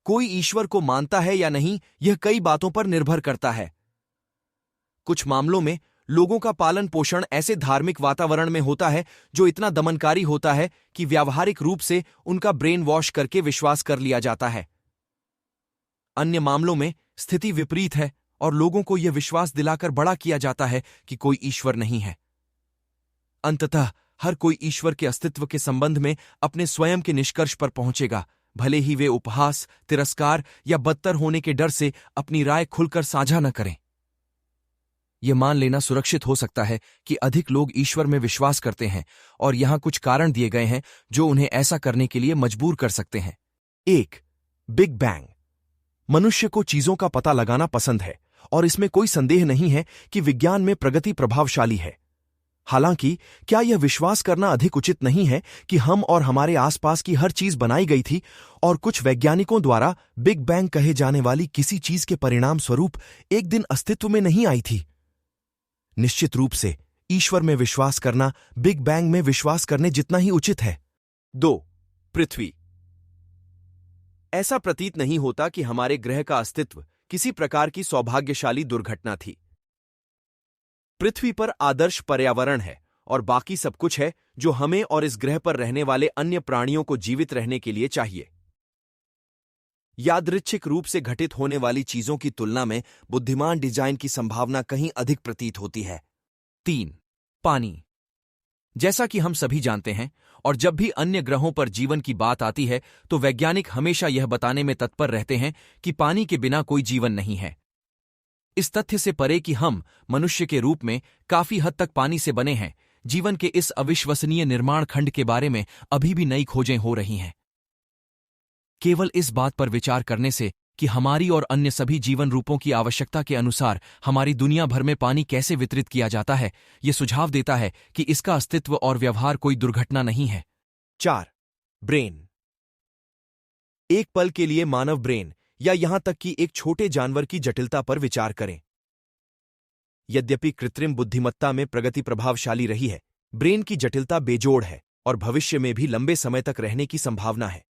कोई ईश्वर को मानता है या नहीं, यह कई बातों पर निर्भर करता है। कुछ मामलों में लोगों का पालन पोषण ऐसे धार्मिक वातावरण में होता है जो इतना दमनकारी होता है कि व्यावहारिक रूप से उनका ब्रेन वॉश करके विश्वास कर लिया जाता है। अन्य मामलों में स्थिति विपरीत है और लोगों को यह विश्वास दिलाकर बड़ा किया जाता है कि कोई ईश्वर नहीं है। अंततः हर कोई ईश्वर के अस्तित्व के संबंध में अपने स्वयं के निष्कर्ष पर पहुंचेगा, भले ही वे उपहास, तिरस्कार या बदतर होने के डर से अपनी राय खुलकर साझा न करें। यह मान लेना सुरक्षित हो सकता है कि अधिक लोग ईश्वर में विश्वास करते हैं और यहां कुछ कारण दिए गए हैं जो उन्हें ऐसा करने के लिए मजबूर कर सकते हैं। 1. Big bang. मनुष्य को चीजों का पता लगाना पसंद है और इसमें कोई संदेह नहीं है कि विज्ञान में प्रगति प्रभावशाली है। हालांकि क्या यह विश्वास करना अधिक उचित नहीं है कि हम और हमारे आसपास की हर चीज बनाई गई थी और कुछ वैज्ञानिकों द्वारा बिग बैंग कहे जाने वाली किसी चीज के परिणाम स्वरूप एक दिन अस्तित्व में नहीं आई थी? निश्चित रूप से ईश्वर में विश्वास करना बिग बैंग में विश्वास करने जितना ही उचित है। 2. पृथ्वी। ऐसा प्रतीत नहीं होता कि हमारे ग्रह का अस्तित्व किसी प्रकार की सौभाग्यशाली दुर्घटना थी। पृथ्वी पर आदर्श पर्यावरण है और बाकी सब कुछ है जो हमें और इस ग्रह पर रहने वाले अन्य प्राणियों को जीवित रहने के लिए चाहिए। यादृच्छिक रूप से घटित होने वाली चीजों की तुलना में बुद्धिमान डिजाइन की संभावना कहीं अधिक प्रतीत होती है। 3. पानी। जैसा कि हम सभी जानते हैं और जब भी अन्य ग्रहों पर जीवन की बात आती है तो वैज्ञानिक हमेशा यह बताने में तत्पर रहते हैं कि पानी के बिना कोई जीवन नहीं है। इस तथ्य से परे कि हम मनुष्य के रूप में काफी हद तक पानी से बने हैं, जीवन के इस अविश्वसनीय निर्माण खंड के बारे में अभी भी नई खोजें हो रही हैं। केवल इस बात पर विचार करने से कि हमारी और अन्य सभी जीवन रूपों की आवश्यकता के अनुसार हमारी दुनिया भर में पानी कैसे वितरित किया जाता है, यह सुझाव देता है कि इसका अस्तित्व और व्यवहार कोई दुर्घटना नहीं है। 4. ब्रेन। एक पल के लिए मानव ब्रेन या यहां तक कि एक छोटे जानवर की जटिलता पर विचार करें। यद्यपि कृत्रिम बुद्धिमत्ता में प्रगति प्रभावशाली रही है, ब्रेन की जटिलता बेजोड़ है और भविष्य में भी लंबे समय तक रहने की संभावना है।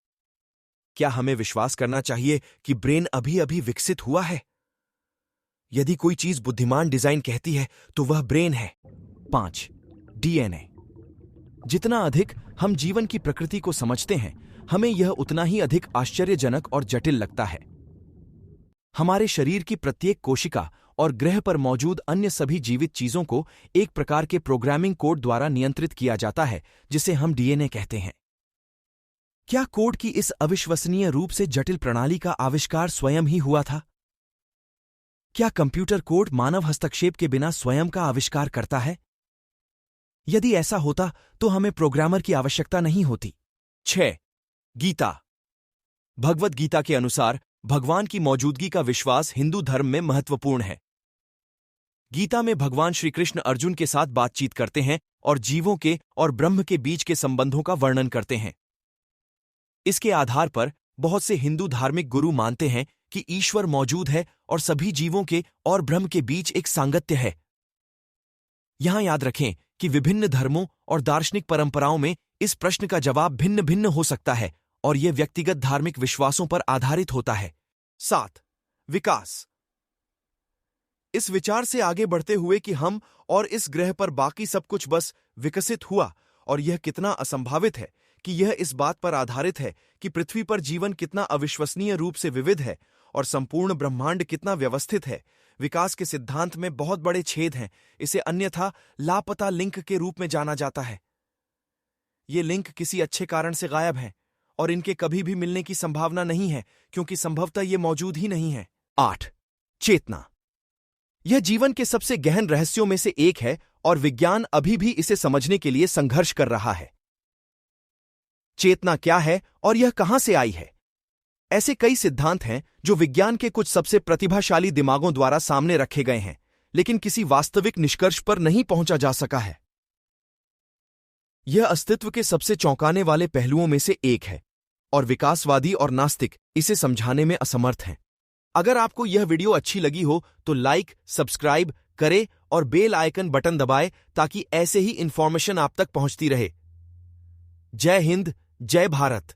क्या हमें विश्वास करना चाहिए कि ब्रेन अभी अभी विकसित हुआ है? यदि कोई चीज बुद्धिमान डिजाइन कहती है तो वह ब्रेन है। 5. डीएनए। जितना अधिक हम जीवन की प्रकृति को समझते हैं, हमें यह उतना ही अधिक आश्चर्यजनक और जटिल लगता है। हमारे शरीर की प्रत्येक कोशिका और ग्रह पर मौजूद अन्य सभी जीवित चीजों को एक प्रकार के प्रोग्रामिंग कोड द्वारा नियंत्रित किया जाता है जिसे हम डीएनए कहते हैं। क्या कोड की इस अविश्वसनीय रूप से जटिल प्रणाली का आविष्कार स्वयं ही हुआ था? क्या कंप्यूटर कोड मानव हस्तक्षेप के बिना स्वयं का आविष्कार करता है? यदि ऐसा होता तो हमें प्रोग्रामर की आवश्यकता नहीं होती। 6. गीता। भगवद गीता के अनुसार भगवान की मौजूदगी का विश्वास हिंदू धर्म में महत्वपूर्ण है। गीता में भगवान श्री कृष्ण अर्जुन के साथ बातचीत करते हैं और जीवों के और ब्रह्म के बीच के संबंधों का वर्णन करते हैं। इसके आधार पर बहुत से हिंदू धार्मिक गुरु मानते हैं कि ईश्वर मौजूद है और सभी जीवों के और ब्रह्म के बीच एक सांगत्य है। यहां याद रखें कि विभिन्न धर्मों और दार्शनिक परंपराओं में इस प्रश्न का जवाब भिन्न भिन्न हो सकता है और यह व्यक्तिगत धार्मिक विश्वासों पर आधारित होता है। 7. विकास। इस विचार से आगे बढ़ते हुए कि हम और इस ग्रह पर बाकी सब कुछ बस विकसित हुआ और यह कितना असंभावित है कि यह इस बात पर आधारित है कि पृथ्वी पर जीवन कितना अविश्वसनीय रूप से विविध है और संपूर्ण ब्रह्मांड कितना व्यवस्थित है, विकास के सिद्धांत में बहुत बड़े छेद हैं। इसे अन्यथा लापता लिंक के रूप में जाना जाता है। ये लिंक किसी अच्छे कारण से गायब हैं और इनके कभी भी मिलने की संभावना नहीं है क्योंकि संभवतः ये मौजूद ही नहीं है। 8. चेतना। यह जीवन के सबसे गहन रहस्यों में से एक है और विज्ञान अभी भी इसे समझने के लिए संघर्ष कर रहा है। चेतना क्या है और यह कहां से आई है? ऐसे कई सिद्धांत हैं जो विज्ञान के कुछ सबसे प्रतिभाशाली दिमागों द्वारा सामने रखे गए हैं, लेकिन किसी वास्तविक निष्कर्ष पर नहीं पहुंचा जा सका है। यह अस्तित्व के सबसे चौंकाने वाले पहलुओं में से एक है और विकासवादी और नास्तिक इसे समझाने में असमर्थ हैं। अगर आपको यह वीडियो अच्छी लगी हो तो लाइक, सब्सक्राइब करें और बेल आइकन बटन दबाएं ताकि ऐसे ही इंफॉर्मेशन आप तक पहुंचती रहे। जय हिंद, जय भारत।